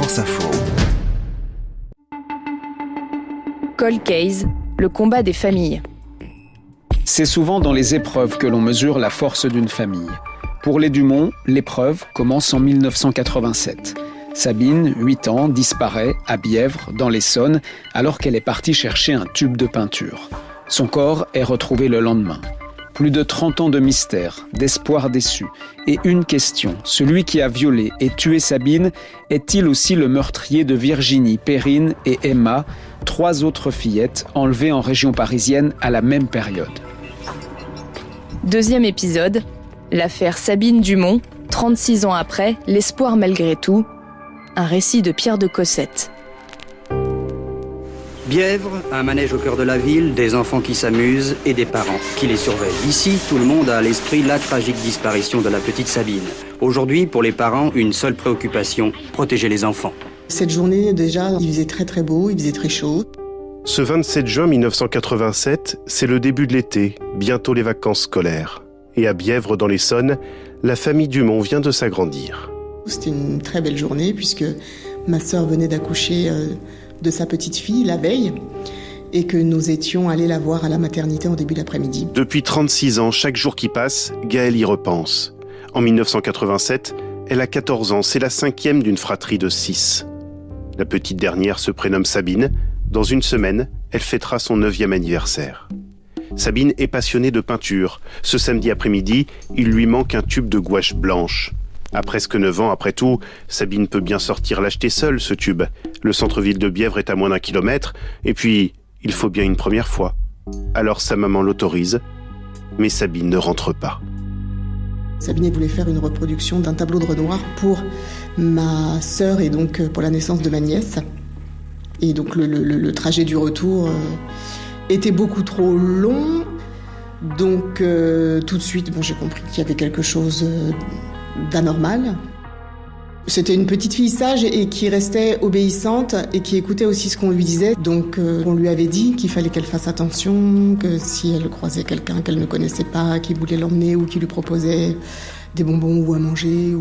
France Info. Cold Case, le combat des familles. C'est souvent dans les épreuves que l'on mesure la force d'une famille. Pour les Dumont, l'épreuve commence en 1987. Sabine, 8 ans, disparaît à Bièvre, dans l'Essonne, alors qu'elle est partie chercher un tube de peinture. Son corps est retrouvé le lendemain. Plus de 30 ans de mystère, d'espoir déçu. Et une question, celui qui a violé et tué Sabine, est-il aussi le meurtrier de Virginie, Perrine et Emma, 3 autres fillettes enlevées en région parisienne à la même période? Deuxième épisode, l'affaire Sabine Dumont, 36 ans après, l'espoir malgré tout, un récit de Pierre de Cossette. Bièvre, un manège au cœur de la ville, des enfants qui s'amusent et des parents qui les surveillent. Ici, tout le monde a à l'esprit la tragique disparition de la petite Sabine. Aujourd'hui, pour les parents, une seule préoccupation, protéger les enfants. Cette journée, déjà, il faisait très très beau, il faisait très chaud. Ce 27 juin 1987, c'est le début de l'été, bientôt les vacances scolaires. Et à Bièvre, dans l'Essonne, la famille Dumont vient de s'agrandir. C'était une très belle journée puisque ma sœur venait d'accoucher de sa petite fille la veille et que nous étions allés la voir à la maternité en début d'après-midi. Depuis 36 ans, chaque jour qui passe, Gaëlle y repense. En 1987, elle a 14 ans, c'est la 5e d'une fratrie de 6. La petite dernière se prénomme Sabine. Dans une semaine, elle fêtera son 9e anniversaire. Sabine est passionnée de peinture. Ce samedi après-midi, il lui manque un tube de gouache blanche. À presque 9 ans, après tout, Sabine peut bien sortir l'acheter seule, ce tube. Le centre-ville de Bièvre est à moins d'1 kilomètre, et puis, il faut bien une première fois. Alors sa maman l'autorise, mais Sabine ne rentre pas. Sabine voulait faire une reproduction d'un tableau de Renoir pour ma sœur et donc pour la naissance de ma nièce. Et donc le trajet du retour était beaucoup trop long. Donc tout de suite, j'ai compris qu'il y avait quelque chose d'anormal. C'était une petite fille sage et qui restait obéissante et qui écoutait aussi ce qu'on lui disait. Donc on lui avait dit qu'il fallait qu'elle fasse attention, que si elle croisait quelqu'un qu'elle ne connaissait pas, qui voulait l'emmener ou qui lui proposait des bonbons ou à manger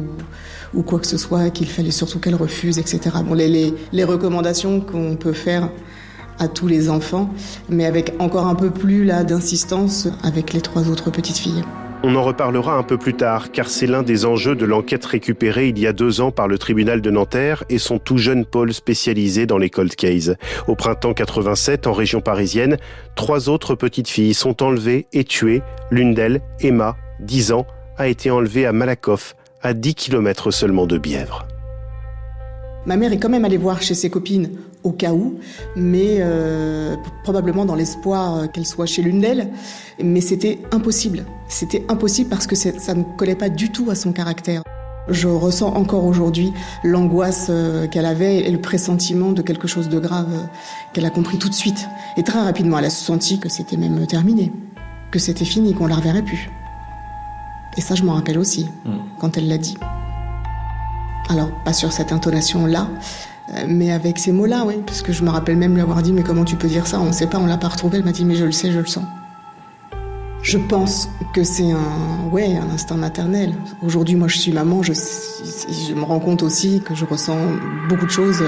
ou quoi que ce soit, qu'il fallait surtout qu'elle refuse, etc. Bon, les recommandations qu'on peut faire à tous les enfants, mais avec encore un peu plus d'insistance avec les 3 autres petites filles. On en reparlera un peu plus tard, car c'est l'un des enjeux de l'enquête récupérée il y a 2 ans par le tribunal de Nanterre et son tout jeune pôle spécialisé dans les cold cases. Au printemps 87, en région parisienne, 3 autres petites filles sont enlevées et tuées. L'une d'elles, Emma, 10 ans, a été enlevée à Malakoff, à 10 km seulement de Bièvre. Ma mère est quand même allée voir chez ses copines au cas où, mais probablement dans l'espoir qu'elle soit chez l'une d'elles. Mais c'était impossible. C'était impossible parce que ça ne collait pas du tout à son caractère. Je ressens encore aujourd'hui l'angoisse qu'elle avait et le pressentiment de quelque chose de grave qu'elle a compris tout de suite. Et très rapidement, elle a senti que c'était même terminé, que c'était fini, qu'on ne la reverrait plus. Et ça, je m'en rappelle aussi, quand elle l'a dit. Alors, pas sur cette intonation-là, mais avec ces mots-là, oui. Parce que je me rappelle même lui avoir dit « Mais comment tu peux dire ça ? On ne sait pas, on ne l'a pas retrouvé. » Elle m'a dit « Mais je le sais, je le sens. » Je pense que c'est un instinct maternel. Aujourd'hui, moi, je suis maman, je me rends compte aussi que je ressens beaucoup de choses.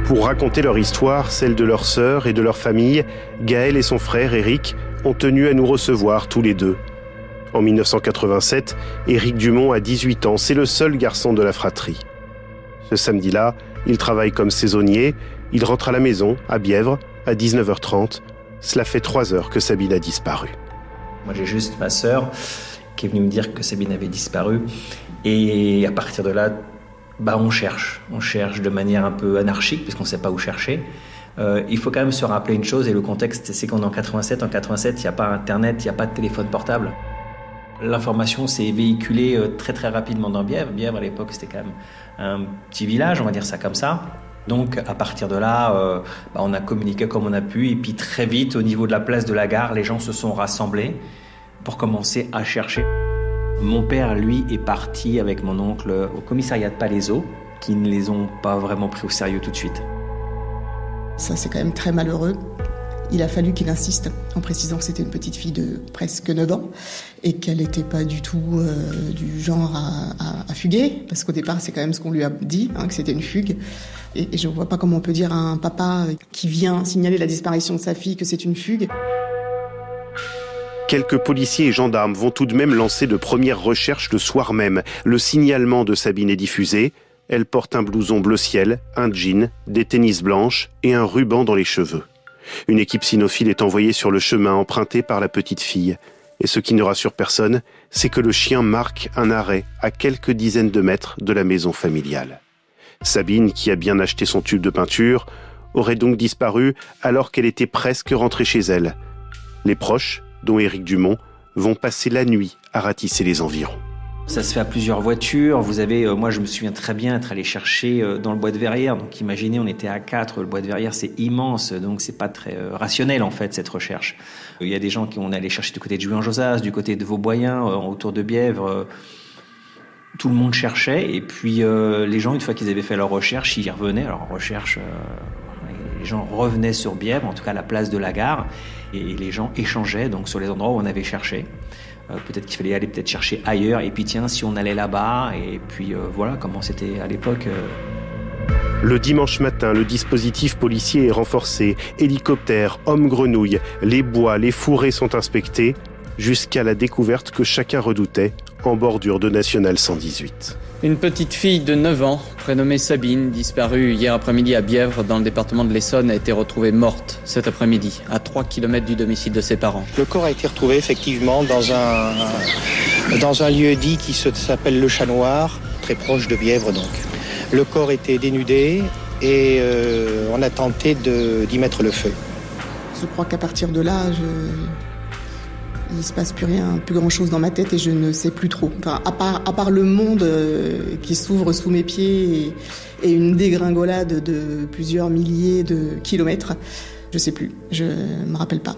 Pour raconter leur histoire, celle de leur sœur et de leur famille, Gaëlle et son frère, Éric, ont tenu à nous recevoir tous les 2. En 1987, Éric Dumont a 18 ans, c'est le seul garçon de la fratrie. Ce samedi-là, il travaille comme saisonnier, il rentre à la maison, à Bièvre, à 19h30. Cela fait 3 heures que Sabine a disparu. Moi j'ai juste ma sœur qui est venue me dire que Sabine avait disparu. Et à partir de là, on cherche. On cherche de manière un peu anarchique, puisqu'on ne sait pas où chercher. Il faut quand même se rappeler une chose, et le contexte, c'est qu'en 87, il n'y a pas Internet, il n'y a pas de téléphone portable. L'information s'est véhiculée très très rapidement dans Bièvre. Bièvre à l'époque c'était quand même un petit village, on va dire ça comme ça. Donc à partir de là, on a communiqué comme on a pu et puis très vite au niveau de la place de la gare, les gens se sont rassemblés pour commencer à chercher. Mon père lui est parti avec mon oncle au commissariat de Palaiseau qui ne les ont pas vraiment pris au sérieux tout de suite. Ça c'est quand même très malheureux. Il a fallu qu'il insiste en précisant que c'était une petite fille de presque 9 ans et qu'elle n'était pas du tout du genre à fuguer, parce qu'au départ, c'est quand même ce qu'on lui a dit, que c'était une fugue. Et je ne vois pas comment on peut dire à un papa qui vient signaler la disparition de sa fille que c'est une fugue. Quelques policiers et gendarmes vont tout de même lancer de premières recherches le soir même. Le signalement de Sabine est diffusé. Elle porte un blouson bleu ciel, un jean, des tennis blanches et un ruban dans les cheveux. Une équipe cynophile est envoyée sur le chemin emprunté par la petite fille. Et ce qui ne rassure personne, c'est que le chien marque un arrêt à quelques dizaines de mètres de la maison familiale. Sabine, qui a bien acheté son tube de peinture, aurait donc disparu alors qu'elle était presque rentrée chez elle. Les proches, dont Éric Dumont, vont passer la nuit à ratisser les environs. Ça se fait à plusieurs voitures. Vous avez, moi je me souviens très bien être allé chercher dans le bois de Verrières. Donc imaginez, on était à 4, le bois de Verrières c'est immense, donc c'est pas très rationnel en fait cette recherche. Il y a des gens qui on allait chercher du côté de Juan-Josas, du côté de Vauboyen, autour de Bièvre. Tout le monde cherchait et puis les gens, une fois qu'ils avaient fait leur recherche, ils y revenaient. Alors en recherche, les gens revenaient sur Bièvre, en tout cas à la place de la gare, et les gens échangeaient donc sur les endroits où on avait cherché. Peut-être qu'il fallait aller peut-être chercher ailleurs, et puis tiens, si on allait là-bas, et puis voilà comment c'était à l'époque. Le dimanche matin, le dispositif policier est renforcé. Hélicoptères, hommes grenouilles, les bois, les fourrés sont inspectés, jusqu'à la découverte que chacun redoutait en bordure de National 118. Une petite fille de 9 ans, prénommée Sabine, disparue hier après-midi à Bièvre, dans le département de l'Essonne, a été retrouvée morte cet après-midi, à 3 km du domicile de ses parents. Le corps a été retrouvé effectivement dans un lieu dit qui s'appelle le Chat Noir, très proche de Bièvre donc. Le corps était dénudé et on a tenté d'y mettre le feu. Je crois qu'à partir de là, il ne se passe plus rien, plus grand-chose dans ma tête et je ne sais plus trop. Enfin, à part le monde qui s'ouvre sous mes pieds et une dégringolade de plusieurs milliers de kilomètres, je ne sais plus, je ne me rappelle pas.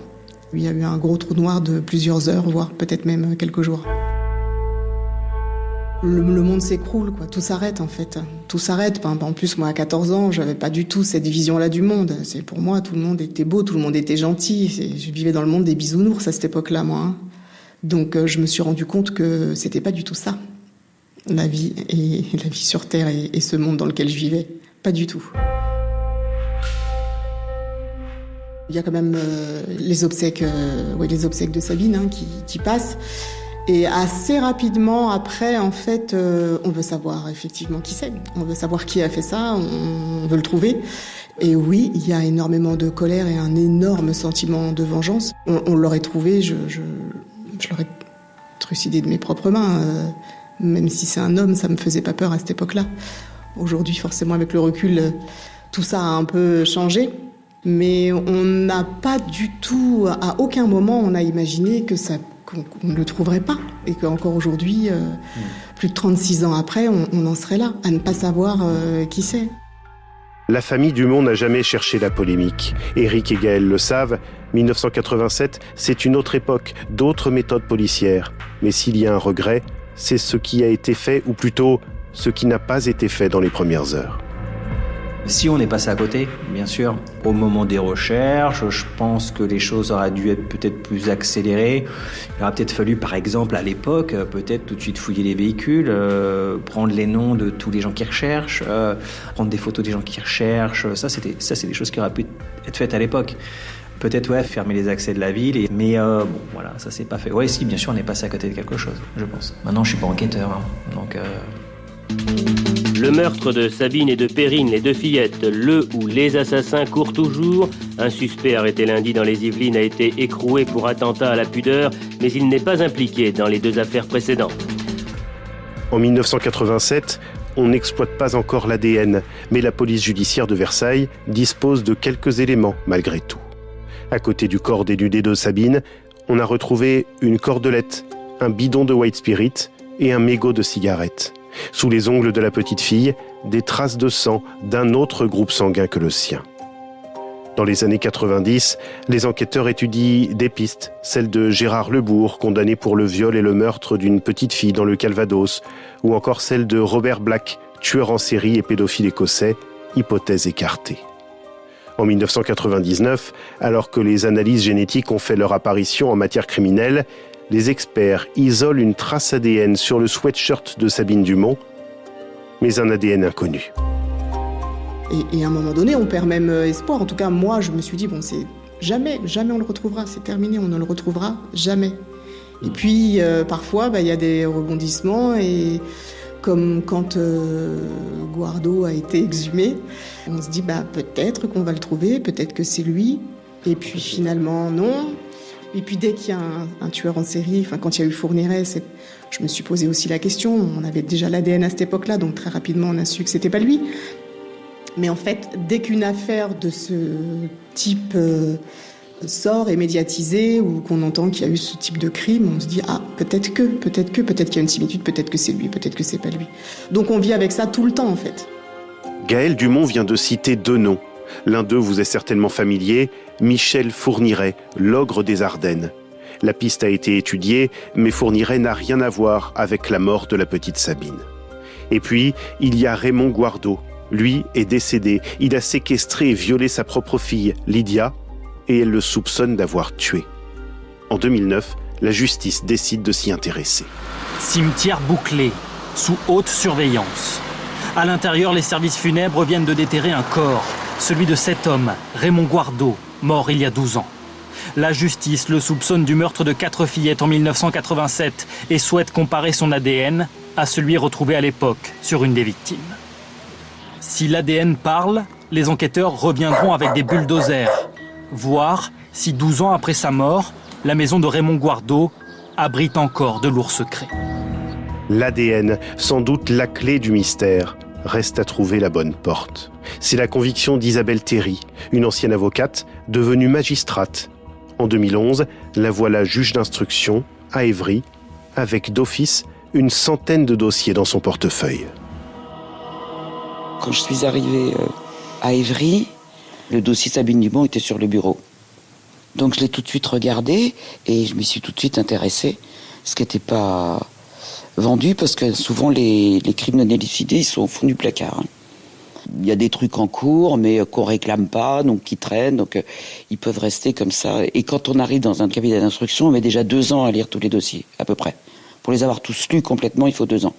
Il y a eu un gros trou noir de plusieurs heures, voire peut-être même quelques jours. Le monde s'écroule, quoi. Tout s'arrête en fait. Tout s'arrête. En plus, moi, à 14 ans, j'avais pas du tout cette vision-là du monde. C'est pour moi, tout le monde était beau, tout le monde était gentil. Je vivais dans le monde des bisounours à cette époque-là, moi. Donc, je me suis rendu compte que c'était pas du tout ça, la vie sur Terre et ce monde dans lequel je vivais. Pas du tout. Il y a quand même les obsèques de Sabine qui passent. Et assez rapidement après, en fait, on veut savoir effectivement qui c'est. On veut savoir qui a fait ça, on veut le trouver. Et oui, il y a énormément de colère et un énorme sentiment de vengeance. On l'aurait trouvé, je l'aurais trucidé de mes propres mains. Même si c'est un homme, ça me faisait pas peur à cette époque-là. Aujourd'hui, forcément, avec le recul, tout ça a un peu changé. Mais on n'a pas du tout, à aucun moment, on a imaginé qu'on ne le trouverait pas et qu'encore aujourd'hui, plus de 36 ans après, on en serait là, à ne pas savoir qui c'est. La famille Dumont n'a jamais cherché la polémique. Éric et Gaël le savent, 1987, c'est une autre époque, d'autres méthodes policières. Mais s'il y a un regret, c'est ce qui a été fait, ou plutôt ce qui n'a pas été fait dans les premières heures. Si on est passé à côté, bien sûr, au moment des recherches, je pense que les choses auraient dû être peut-être plus accélérées. Il aurait peut-être fallu, par exemple, à l'époque, peut-être tout de suite fouiller les véhicules, prendre les noms de tous les gens qui recherchent, prendre des photos des gens qui recherchent. Ça, c'est des choses qui auraient pu être faites à l'époque. Peut-être, fermer les accès de la ville. Mais bon, voilà, ça s'est pas fait. Ouais, si, bien sûr, on est passé à côté de quelque chose, je pense. Maintenant, je suis pas enquêteur, donc... Le meurtre de Sabine et de Perrine, les deux fillettes, le ou les assassins courent toujours. Un suspect arrêté lundi dans les Yvelines a été écroué pour attentat à la pudeur, mais il n'est pas impliqué dans les deux affaires précédentes. En 1987, on n'exploite pas encore l'ADN, mais la police judiciaire de Versailles dispose de quelques éléments malgré tout. À côté du corps dénudé de Sabine, on a retrouvé une cordelette, un bidon de white spirit et un mégot de cigarette. Sous les ongles de la petite fille, des traces de sang d'un autre groupe sanguin que le sien. Dans les années 90, les enquêteurs étudient des pistes, celle de Gérard Lebourg, condamné pour le viol et le meurtre d'une petite fille dans le Calvados, ou encore celle de Robert Black, tueur en série et pédophile écossais, hypothèse écartée. En 1999, alors que les analyses génétiques ont fait leur apparition en matière criminelle, les experts isolent une trace ADN sur le sweatshirt de Sabine Dumont, mais un ADN inconnu. Et à un moment donné, on perd même espoir. En tout cas, moi, je me suis dit, bon, c'est jamais on le retrouvera, c'est terminé, on ne le retrouvera jamais. Et puis, parfois, il y a des rebondissements, et comme quand Guardo a été exhumé, on se dit, peut-être qu'on va le trouver, peut-être que c'est lui. Et puis finalement, non. Et puis dès qu'il y a un tueur en série, quand il y a eu Fourniret, je me suis posé aussi la question. On avait déjà l'ADN à cette époque-là, donc très rapidement, on a su que c'était pas lui. Mais en fait, dès qu'une affaire de ce type sort et médiatisée, ou qu'on entend qu'il y a eu ce type de crime, on se dit peut-être qu'il y a une similitude, peut-être que c'est lui, peut-être que c'est pas lui. Donc on vit avec ça tout le temps en fait. Gaël Dumont vient de citer 2 noms. L'un d'eux vous est certainement familier, Michel Fourniret, l'ogre des Ardennes. La piste a été étudiée, mais Fourniret n'a rien à voir avec la mort de la petite Sabine. Et puis, il y a Raymond Guardo. Lui est décédé. Il a séquestré et violé sa propre fille, Lydia, et elle le soupçonne d'avoir tué. En 2009, la justice décide de s'y intéresser. Cimetière bouclé, sous haute surveillance. À l'intérieur, les services funèbres viennent de déterrer un corps, celui de cet homme, Raymond Guardo, mort il y a 12 ans. La justice le soupçonne du meurtre de 4 fillettes en 1987 et souhaite comparer son ADN à celui retrouvé à l'époque sur une des victimes. Si l'ADN parle, les enquêteurs reviendront avec des bulldozers, voir si 12 ans après sa mort, la maison de Raymond Guardo abrite encore de lourds secrets. L'ADN, sans doute la clé du mystère. Reste à trouver la bonne porte. C'est la conviction d'Isabelle Théry, une ancienne avocate devenue magistrate. En 2011, la voilà juge d'instruction à Évry, avec d'office une centaine de dossiers dans son portefeuille. Quand je suis arrivée à Évry, le dossier Sabine Dumont était sur le bureau. Donc je l'ai tout de suite regardé et je m'y suis tout de suite intéressée. Ce qui n'était pas vendu, parce que souvent les crimes non élucidés, ils sont au fond du placard. Il y a des trucs en cours, mais qu'on réclame pas, donc qui traînent, donc ils peuvent rester comme ça. Et quand on arrive dans un cabinet d'instruction, on met déjà 2 ans à lire tous les dossiers, à peu près. Pour les avoir tous lus complètement, il faut 2 ans.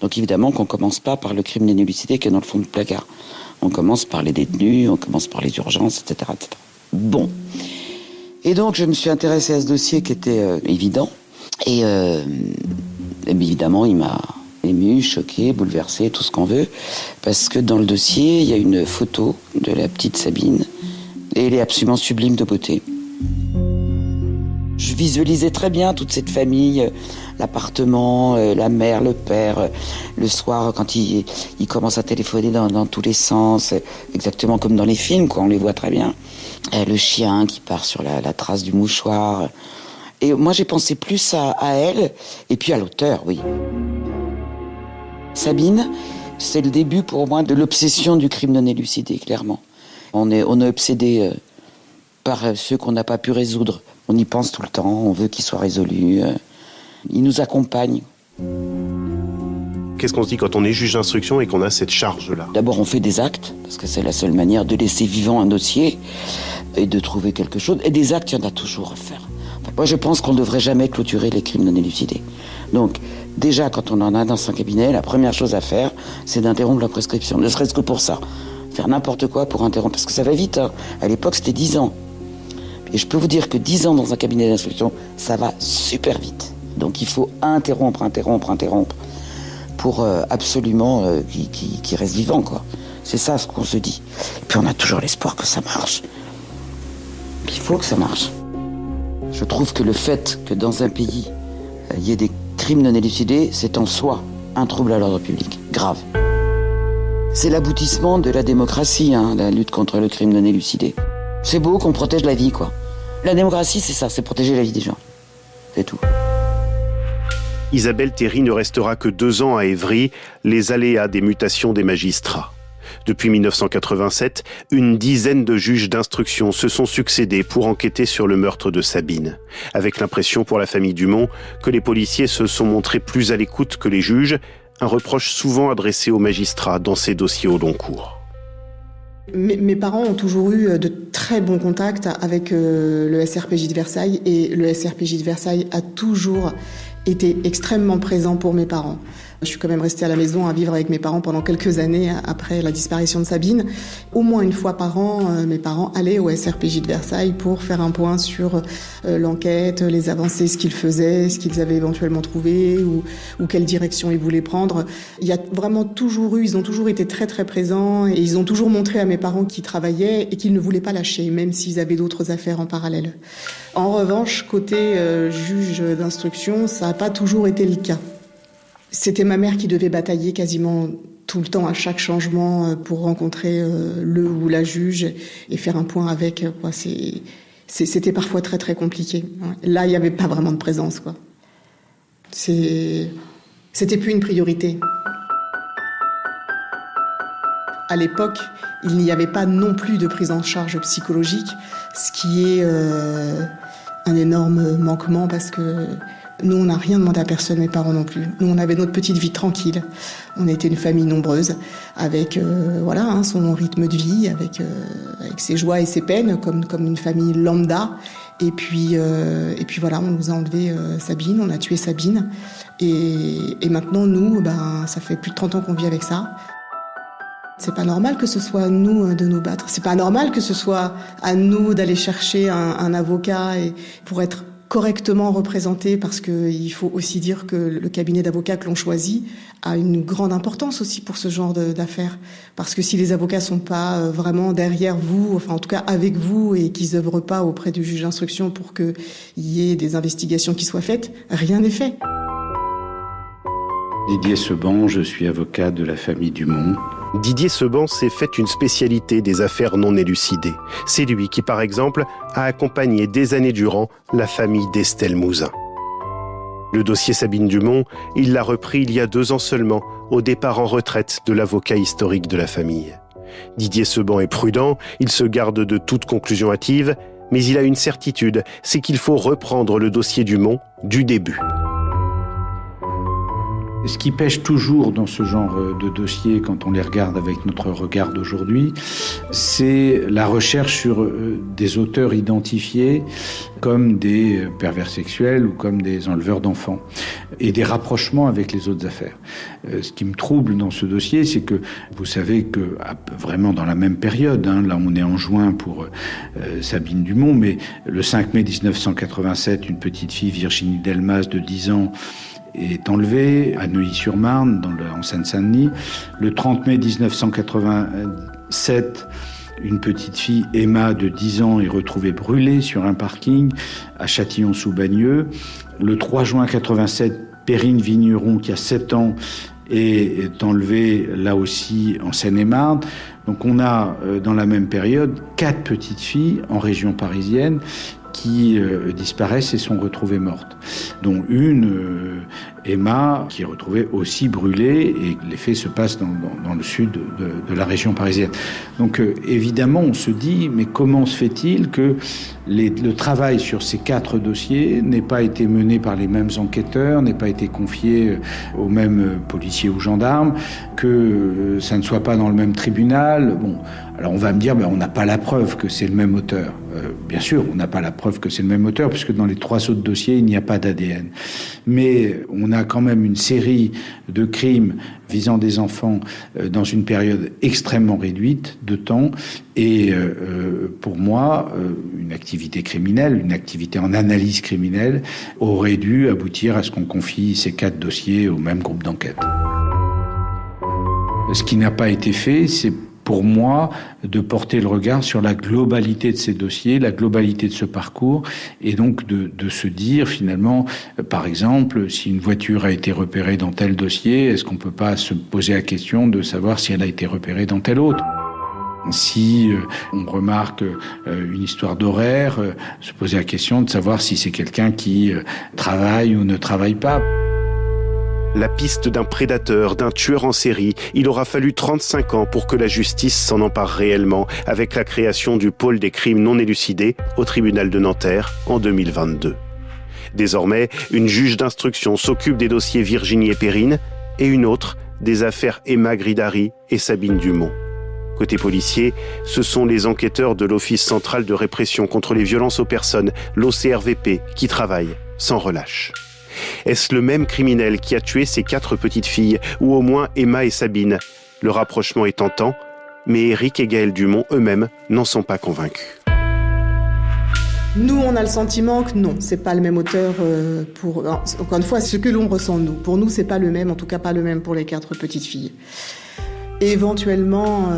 Donc évidemment qu'on commence pas par le crime non élucidé qui est dans le fond du placard. On commence par les détenus, on commence par les urgences, etc., etc. Bon. Et donc je me suis intéressée à ce dossier qui était évident. Et évidemment, il m'a ému, choqué, bouleversé, tout ce qu'on veut, parce que dans le dossier, il y a une photo de la petite Sabine, et elle est absolument sublime de beauté. Je visualisais très bien toute cette famille, l'appartement, la mère, le père, le soir quand ils commencent à téléphoner dans tous les sens, exactement comme dans les films, quoi, on les voit très bien. Le chien qui part sur la trace du mouchoir. Et moi, j'ai pensé plus à elle, et puis à l'auteur, oui. Sabine, c'est le début pour moi de l'obsession du crime non élucidé, clairement. On est obsédé par ceux qu'on n'a pas pu résoudre. On y pense tout le temps, on veut qu'ils soient résolus. Ils nous accompagnent. Qu'est-ce qu'on se dit quand on est juge d'instruction et qu'on a cette charge-là ? D'abord, on fait des actes, parce que c'est la seule manière de laisser vivant un dossier et de trouver quelque chose. Et des actes, il y en a toujours à faire. Moi, je pense qu'on ne devrait jamais clôturer les crimes non élucidés. Donc, déjà, quand on en a dans son cabinet, la première chose à faire, c'est d'interrompre la prescription. Ne serait-ce que pour ça. Faire n'importe quoi pour interrompre. Parce que ça va vite, hein. À l'époque, c'était 10 ans. Et je peux vous dire que 10 ans dans un cabinet d'instruction, ça va super vite. Donc, il faut interrompre, pour absolument qu'il reste vivant, quoi. C'est ça ce qu'on se dit. Et puis, on a toujours l'espoir que ça marche. Il faut que ça marche. Je trouve que le fait que dans un pays, il y ait des crimes non élucidés, c'est en soi un trouble à l'ordre public, grave. C'est l'aboutissement de la démocratie, hein, la lutte contre le crime non élucidé. C'est beau qu'on protège la vie, quoi. La démocratie, c'est ça, c'est protéger la vie des gens. C'est tout. Isabelle Théry ne restera que 2 ans à Évry, les aléas des mutations des magistrats. Depuis 1987, une dizaine de juges d'instruction se sont succédés pour enquêter sur le meurtre de Sabine, avec l'impression pour la famille Dumont que les policiers se sont montrés plus à l'écoute que les juges, un reproche souvent adressé aux magistrats dans ces dossiers au long cours. Mes parents ont toujours eu de très bons contacts avec le SRPJ de Versailles et le SRPJ de Versailles a toujours été extrêmement présent pour mes parents. Je suis quand même restée à la maison à vivre avec mes parents pendant quelques années après la disparition de Sabine. Au moins une fois par an, mes parents allaient au SRPJ de Versailles pour faire un point sur l'enquête, les avancées, ce qu'ils faisaient, ce qu'ils avaient éventuellement trouvé ou quelle direction ils voulaient prendre. Il y a vraiment toujours eu, ils ont toujours été très très présents et ils ont toujours montré à mes parents qu'ils travaillaient et qu'ils ne voulaient pas lâcher, même s'ils avaient d'autres affaires en parallèle. En revanche, côté juge d'instruction, ça n'a pas toujours été le cas. C'était ma mère qui devait batailler quasiment tout le temps à chaque changement pour rencontrer le ou la juge et faire un point avec. C'était parfois très très compliqué. Là, il n'y avait pas vraiment de présence, quoi. C'était plus une priorité. À l'époque, il n'y avait pas non plus de prise en charge psychologique, ce qui est un énorme manquement parce que nous, on n'a rien demandé à personne, mes parents non plus. Nous, on avait notre petite vie tranquille. On était une famille nombreuse, avec son rythme de vie, avec ses joies et ses peines, comme une famille lambda. Et puis voilà, on nous a enlevé Sabine, on a tué Sabine. Et maintenant, nous, ça fait plus de 30 ans qu'on vit avec ça. C'est pas normal que ce soit à nous de nous battre. C'est pas normal que ce soit à nous d'aller chercher un avocat pour être correctement représenté, parce qu'il faut aussi dire que le cabinet d'avocats que l'on choisit a une grande importance aussi pour ce genre d'affaires. Parce que si les avocats sont pas vraiment derrière vous, enfin en tout cas avec vous, et qu'ils œuvrent pas auprès du juge d'instruction pour qu'il y ait des investigations qui soient faites, rien n'est fait. Didier Seban, je suis avocat de la famille Dumont. Didier Seban s'est fait une spécialité des affaires non élucidées. C'est lui qui, par exemple, a accompagné des années durant la famille d'Estelle Mouzin. Le dossier Sabine Dumont, il l'a repris il y a 2 ans seulement, au départ en retraite de l'avocat historique de la famille. Didier Seban est prudent, il se garde de toute conclusion hâtive, mais il a une certitude, c'est qu'il faut reprendre le dossier Dumont du début. Ce qui pêche toujours dans ce genre de dossier, quand on les regarde avec notre regard d'aujourd'hui, c'est la recherche sur des auteurs identifiés comme des pervers sexuels ou comme des enleveurs d'enfants, et des rapprochements avec les autres affaires. Ce qui me trouble dans ce dossier, c'est que vous savez que vraiment dans la même période, là on est en juin pour Sabine Dumont, mais le 5 mai 1987, une petite fille, Virginie Delmas, de 10 ans, est enlevée à Neuilly-sur-Marne, en Seine-Saint-Denis. Le 30 mai 1987, une petite fille, Emma, de 10 ans, est retrouvée brûlée sur un parking à Châtillon-sous-Bagneux. Le 3 juin 1987, Perrine Vigneron, qui a 7 ans, est enlevée, là aussi, en Seine-et-Marne. Donc on a, dans la même période, 4 petites filles en région parisienne qui disparaissent et sont retrouvées mortes, dont une, Emma, qui est retrouvée aussi brûlée, et les faits se passent dans le sud de la région parisienne. Donc évidemment, on se dit, mais comment se fait-il que le travail sur ces 4 dossiers n'ait pas été mené par les mêmes enquêteurs, n'ait pas été confié aux mêmes policiers ou gendarmes, que ça ne soit pas dans le même tribunal. Bon, alors on va me dire, on n'a pas la preuve que c'est le même auteur. Bien sûr, on n'a pas la preuve que c'est le même auteur, puisque dans les 3 autres dossiers, il n'y a pas d'ADN. Mais on a quand même une série de crimes visant des enfants dans une période extrêmement réduite de temps. Et pour moi, une activité criminelle, une activité en analyse criminelle, aurait dû aboutir à ce qu'on confie ces 4 dossiers au même groupe d'enquête. Ce qui n'a pas été fait, c'est pour moi, de porter le regard sur la globalité de ces dossiers, la globalité de ce parcours, et donc de se dire finalement, par exemple, si une voiture a été repérée dans tel dossier, est-ce qu'on ne peut pas se poser la question de savoir si elle a été repérée dans tel autre ? Si on remarque une histoire d'horaire, se poser la question de savoir si c'est quelqu'un qui travaille ou ne travaille pas. La piste d'un prédateur, d'un tueur en série, il aura fallu 35 ans pour que la justice s'en empare réellement, avec la création du pôle des crimes non élucidés au tribunal de Nanterre en 2022. Désormais, une juge d'instruction s'occupe des dossiers Virginie et Perrine, et une autre des affaires Emma Gridari et Sabine Dumont. Côté policier, ce sont les enquêteurs de l'Office central de répression contre les violences aux personnes, l'OCRVP, qui travaillent sans relâche. Est-ce le même criminel qui a tué ces 4 petites filles, ou au moins Emma et Sabine? Le rapprochement est tentant, mais Éric et Gaëlle Dumont eux-mêmes n'en sont pas convaincus. Nous, on a le sentiment que non, c'est pas le même auteur encore une fois, ce que l'on ressent nous. Pour nous, c'est pas le même, en tout cas pas le même pour les 4 petites filles. Éventuellement,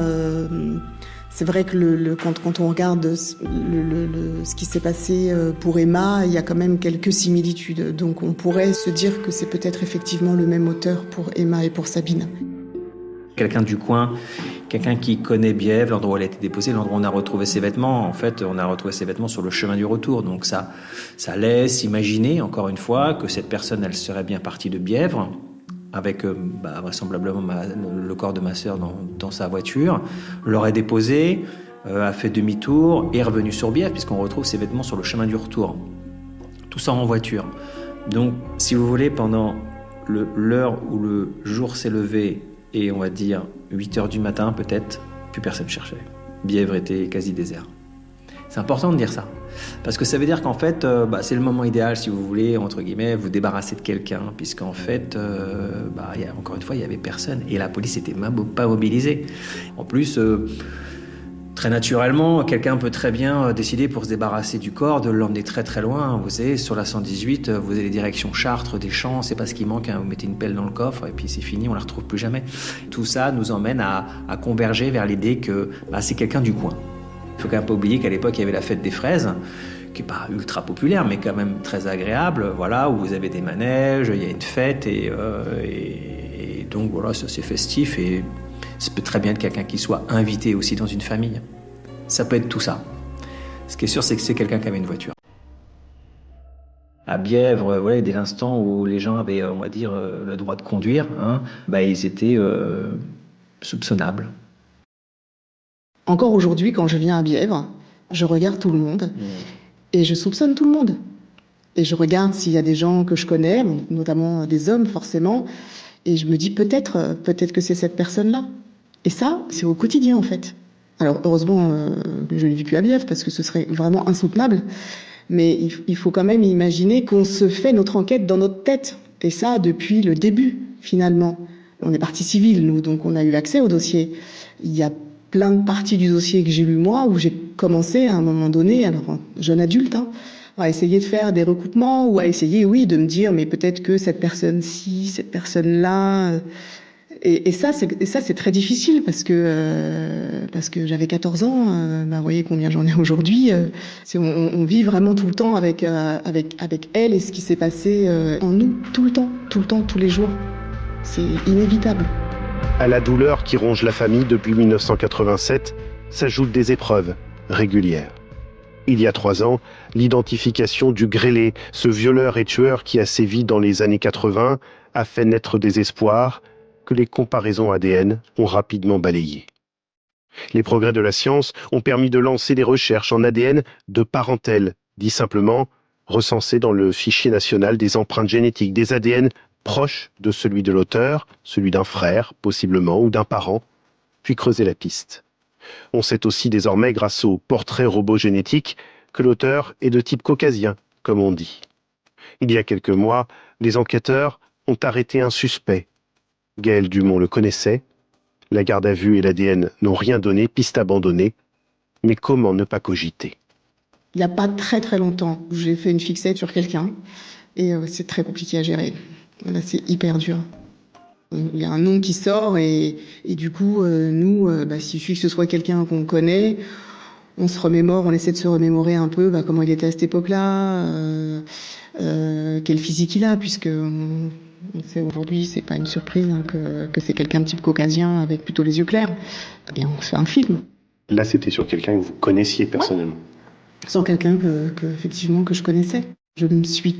c'est vrai que quand on regarde ce qui s'est passé pour Emma, il y a quand même quelques similitudes. Donc on pourrait se dire que c'est peut-être effectivement le même auteur pour Emma et pour Sabine. Quelqu'un du coin, quelqu'un qui connaît Bièvre, l'endroit où elle a été déposée, l'endroit où on a retrouvé ses vêtements. En fait, on a retrouvé ses vêtements sur le chemin du retour. Donc ça laisse imaginer, encore une fois, que cette personne, elle serait bien partie de Bièvre, avec vraisemblablement le corps de ma sœur dans sa voiture, l'aurait déposé, a fait demi-tour et est revenu sur Bièvre, puisqu'on retrouve ses vêtements sur le chemin du retour. Tout ça en voiture. Donc, si vous voulez, pendant l'heure où le jour s'est levé, et on va dire 8h du matin peut-être, plus personne cherchait. Bièvre était quasi désert. C'est important de dire ça, parce que ça veut dire qu'en fait, c'est le moment idéal, si vous voulez, entre guillemets, vous débarrasser de quelqu'un, puisqu'en fait, encore une fois, il n'y avait personne, et la police n'était même pas mobilisée. En plus, très naturellement, quelqu'un peut très bien décider pour se débarrasser du corps, de l'emmener très très loin. Vous savez, sur la 118, vous avez les directions Chartres, des Champs, c'est pas ce qui manque, hein. Vous mettez une pelle dans le coffre et puis c'est fini, on la retrouve plus jamais. Tout ça nous emmène à converger vers l'idée que c'est quelqu'un du coin. Il faut quand même pas oublier qu'à l'époque, il y avait la fête des fraises, qui n'est pas ultra populaire, mais quand même très agréable, voilà, où vous avez des manèges, il y a une fête, et donc voilà, ça c'est festif, et ça peut très bien être quelqu'un qui soit invité aussi dans une famille. Ça peut être tout ça. Ce qui est sûr, c'est que c'est quelqu'un qui avait une voiture. À Bièvre, voilà, dès l'instant où les gens avaient, on va dire, le droit de conduire, ils étaient soupçonnables. Encore aujourd'hui, quand je viens à Bièvre, je regarde tout le monde et je soupçonne tout le monde. Et je regarde s'il y a des gens que je connais, notamment des hommes forcément, et je me dis peut-être que c'est cette personne-là. Et ça, c'est au quotidien en fait. Alors heureusement, je ne vis plus à Bièvre parce que ce serait vraiment insoutenable, mais il faut quand même imaginer qu'on se fait notre enquête dans notre tête. Et ça, depuis le début, finalement. On est partie civile, nous, donc on a eu accès au dossier. Il y a plein de parties du dossier que j'ai lu moi, où j'ai commencé à un moment donné, alors jeune adulte, à essayer de faire des recoupements, ou à essayer, oui, de me dire, mais peut-être que cette personne-ci, cette personne-là... Et ça, c'est très difficile parce que j'avais 14 ans. Vous voyez combien j'en ai aujourd'hui. On vit vraiment tout le temps avec elle et ce qui s'est passé en nous, tout le temps, tous les jours. C'est inévitable. À la douleur qui ronge la famille depuis 1987 s'ajoutent des épreuves régulières. Il y a 3 ans, l'identification du grêlé, ce violeur et tueur qui a sévi dans les années 80, a fait naître des espoirs que les comparaisons ADN ont rapidement balayé. Les progrès de la science ont permis de lancer des recherches en ADN de parentèle, dit simplement recensées dans le fichier national des empreintes génétiques, des ADN proches de celui de l'auteur, celui d'un frère possiblement ou d'un parent, puis creuser la piste. On sait aussi désormais, grâce au portrait robot génétique, que l'auteur est de type caucasien, comme on dit. Il y a quelques mois, les enquêteurs ont arrêté un suspect. Gaëlle Dumont le connaissait. La garde à vue et l'ADN n'ont rien donné, piste abandonnée. Mais comment ne pas cogiter? Il n'y a pas très très longtemps, j'ai fait une fixette sur quelqu'un et c'est très compliqué à gérer. Là, c'est hyper dur. Il y a un nom qui sort et du coup, nous, s'il suffit que ce soit quelqu'un qu'on connaît, on se remémore, on essaie de se remémorer un peu comment il était à cette époque-là, quel physique il a, puisque on sait aujourd'hui, c'est pas une surprise que c'est quelqu'un de type caucasien avec plutôt les yeux clairs. Eh bien, on fait un film. Là, c'était sur quelqu'un que vous connaissiez personnellement. Sur quelqu'un effectivement que je connaissais. Je me suis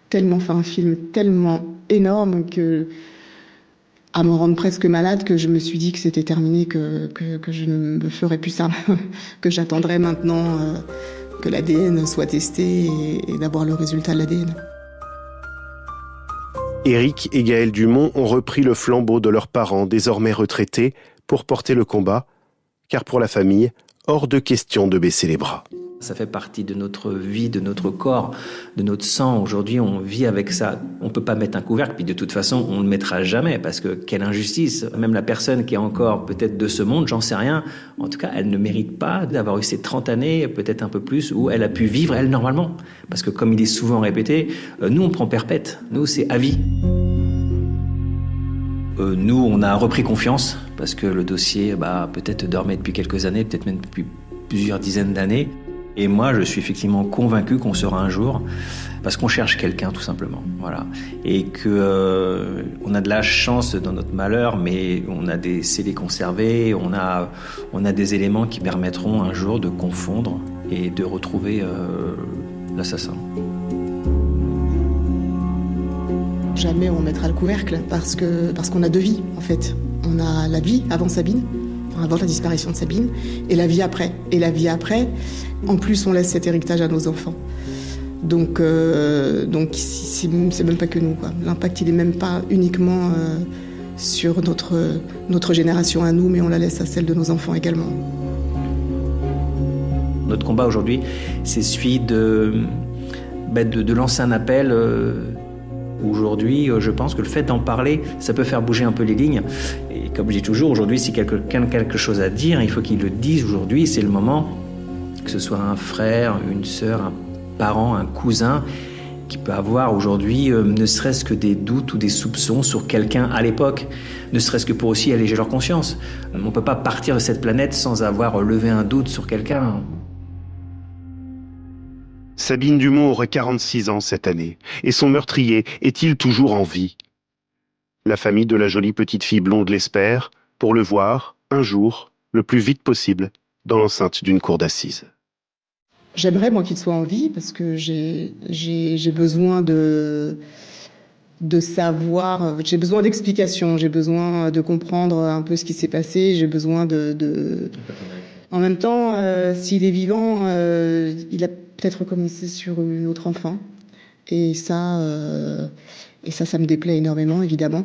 tellement fait un film tellement énorme à me rendre presque malade, que je me suis dit que c'était terminé, que je ne me ferais plus ça, que j'attendrais maintenant que l'ADN soit testé et d'avoir le résultat de l'ADN. Éric et Gaëlle Dumont ont repris le flambeau de leurs parents, désormais retraités, pour porter le combat, car pour la famille, hors de question de baisser les bras. Ça fait partie de notre vie, de notre corps, de notre sang. Aujourd'hui, on vit avec ça. On ne peut pas mettre un couvercle, puis de toute façon, on ne le mettra jamais, parce que quelle injustice. Même la personne qui est encore peut-être de ce monde, j'en sais rien, en tout cas, elle ne mérite pas d'avoir eu ces 30 années, peut-être un peu plus, où elle a pu vivre, elle, normalement. Parce que comme il est souvent répété, nous, on prend perpète. Nous, c'est à vie. Nous, on a repris confiance, parce que le dossier, peut-être dormait depuis quelques années, peut-être même depuis plusieurs dizaines d'années. Et moi, je suis effectivement convaincu qu'on sera un jour, parce qu'on cherche quelqu'un, tout simplement. Voilà. Et que on a de la chance dans notre malheur, mais on a des scellés conservés, on a des éléments qui permettront un jour de confondre et de retrouver l'assassin. Jamais on mettra le couvercle, parce qu'on a deux vies, en fait. On a la vie avant Sabine, avant la disparition de Sabine, et la vie après. Et la vie après, en plus, on laisse cet héritage à nos enfants. Donc c'est même pas que nous, quoi. L'impact, il est même pas uniquement sur notre génération à nous, mais on la laisse à celle de nos enfants également. Notre combat aujourd'hui, c'est celui de lancer un appel. Aujourd'hui, je pense que le fait d'en parler, ça peut faire bouger un peu les lignes. Et comme je dis toujours, aujourd'hui, si quelqu'un a quelque chose à dire, il faut qu'il le dise aujourd'hui. C'est le moment, que ce soit un frère, une sœur, un parent, un cousin, qui peut avoir aujourd'hui ne serait-ce que des doutes ou des soupçons sur quelqu'un à l'époque, ne serait-ce que pour aussi alléger leur conscience. On ne peut pas partir de cette planète sans avoir levé un doute sur quelqu'un. Sabine Dumont aurait 46 ans cette année, et son meurtrier est-il toujours en vie? La famille de la jolie petite fille blonde l'espère, pour le voir, un jour, le plus vite possible, dans l'enceinte d'une cour d'assises. J'aimerais, moi, qu'il soit en vie, parce que j'ai besoin de savoir, j'ai besoin d'explications, j'ai besoin de comprendre un peu ce qui s'est passé, j'ai besoin En même temps, s'il est vivant, il a peut-être recommencé sur une autre enfant. Et ça me déplaît énormément, évidemment.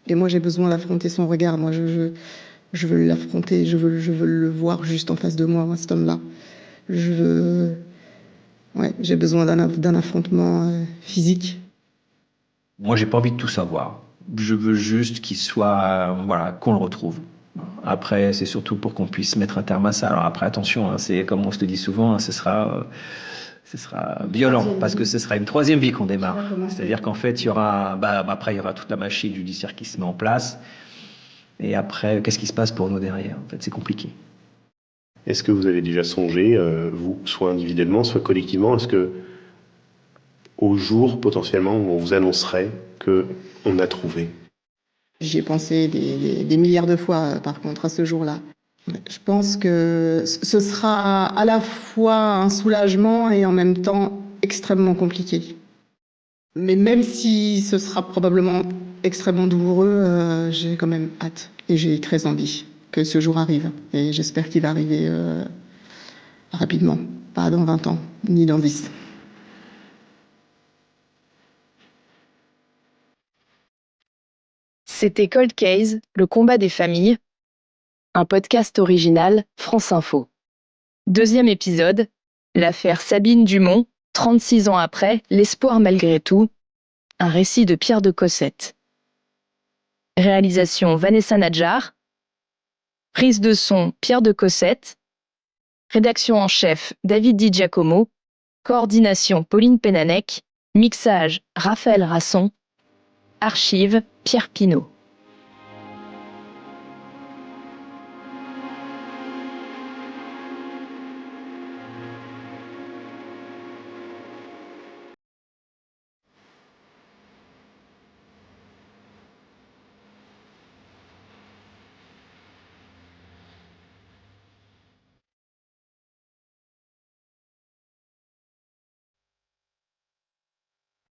Et moi, j'ai besoin d'affronter son regard. Moi, je veux l'affronter, je veux le voir juste en face de moi, cet homme-là. J'ai besoin d'un affrontement physique. Moi, j'ai pas envie de tout savoir. Je veux juste qu'il soit, qu'on le retrouve. Après, c'est surtout pour qu'on puisse mettre un terme à ça. Alors après, attention, c'est comme on se le dit souvent, ce sera violent, parce que ce sera une troisième vie qu'on démarre. C'est-à-dire qu'en fait, il y aura toute la machine judiciaire qui se met en place. Et après, qu'est-ce qui se passe pour nous derrière? En fait, c'est compliqué. Est-ce que vous avez déjà songé, vous, soit individuellement, soit collectivement, est-ce que au jour, potentiellement, où on vous annoncerait qu'on a trouvé? J'y ai pensé des milliards de fois, par contre, à ce jour-là. Je pense que ce sera à la fois un soulagement et en même temps extrêmement compliqué. Mais même si ce sera probablement extrêmement douloureux, j'ai quand même hâte et j'ai très envie que ce jour arrive. Et j'espère qu'il va arriver rapidement, pas dans 20 ans, ni dans 10. C'était Cold Case, le combat des familles, un podcast original France Info. Deuxième épisode, l'affaire Sabine Dumont, 36 ans après, l'espoir malgré tout, un récit de Pierre de Cossette. Réalisation Vanessa Nadjar, prise de son Pierre de Cossette, rédaction en chef David Di Giacomo, coordination Pauline Pénanec, mixage Raphaël Rasson, archives Pierre Pinault.